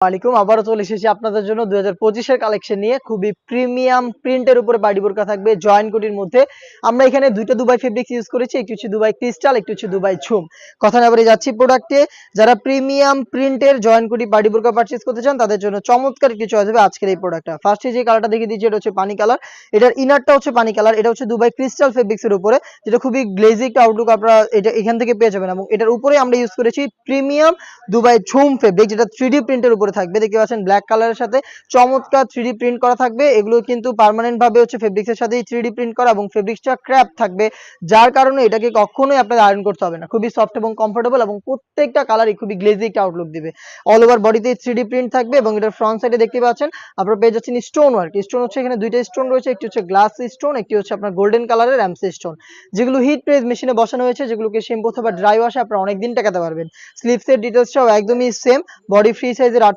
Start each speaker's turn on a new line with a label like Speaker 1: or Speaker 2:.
Speaker 1: ওয়ালাইকুম আবারও চলে এসেছি আপনাদের জন্য 2025 এর কালেকশন নিয়ে খুবই প্রিমিয়াম প্রিন্টের উপরে বাড়ি বোরকা থাকবে জয়েন কোটির মধ্যে। আমরা এখানে দুইটা দুবাই ফেব্রিক্স ইউজ করেছি, একটু হচ্ছে দুবাই ক্রিস্টাল, একটু হচ্ছে দুবাই ঝুম। কথা না বলে যাচ্ছি প্রোডাক্টে। যারা প্রিমিয়াম প্রিন্টের জয়েন কোটি বাড়ি বোরকা পারচেজ করতে চান তাদের জন্য চমৎকার একটি চয়েস হবে আজকের এই প্রোডাক্টটা। ফার্স্টে যে কালারটা দেখিয়ে দিচ্ছি এটা হচ্ছে পানি কালার, এটার ইনারটা হচ্ছে পানি কালার, এটা হচ্ছে দুবাই ক্রিস্টাল ফেব্রিক্স এর উপরে, যেটা খুবই গ্লেজি একটা আউটলুক আপনারা এটা এখান থেকে পেয়ে যাবেন। এবং এটার উপরে আমরা ইউজ করেছি প্রিমিয়াম দুবাই ঝুম ফেব্রিক, যেটা 3D প্রিন্টের উপরে থাকবে। দেখতে পাচ্ছেন ব্ল্যাক কালারের সাথে চমৎকার 3D প্রিন্ট করা থাকবে। এগুলো কিন্তু পার্মানেন্ট ভাবে হচ্ছে ফেব্রিক্সের সাথেই 3D প্রিন্ট করা এবং ফেব্রিক্সটা ক্র্যাপ থাকবে, যার কারণে এটাকে কখনোই আপনাদের আয়রন করতে হবে না। খুবই সফট এবং কমফোর্টেবল এবং প্রত্যেকটা কালারই খুবই গ্লেজি একটা আউটলুক দিবে। অল ওভার বডিতে 3D প্রিন্ট থাকবে এবং এটার ফ্রন্ট সাইডে দেখতে পাচ্ছেন আপনারা পেয়ে যাচ্ছেন স্টোন ওয়ার্ক। স্টোন হচ্ছে এখানে দুইটা স্টোন রয়েছে, একটি হচ্ছে গ্লাস স্টোন, একটি হচ্ছে আপনার গোল্ডেন কালারের এমসি স্টোন, যেগুলো হিট প্রেস মেশিনে বসানো হয়েছে, যেগুলোকে শ্যাম্পু অথবা ড্রাই ওয়াশে আপনারা অনেক দিন টেকাতে পারবেন। স্লিপসের ডিটেলসটাও একদমই সেম, বডি ফ্রি সাইজের 8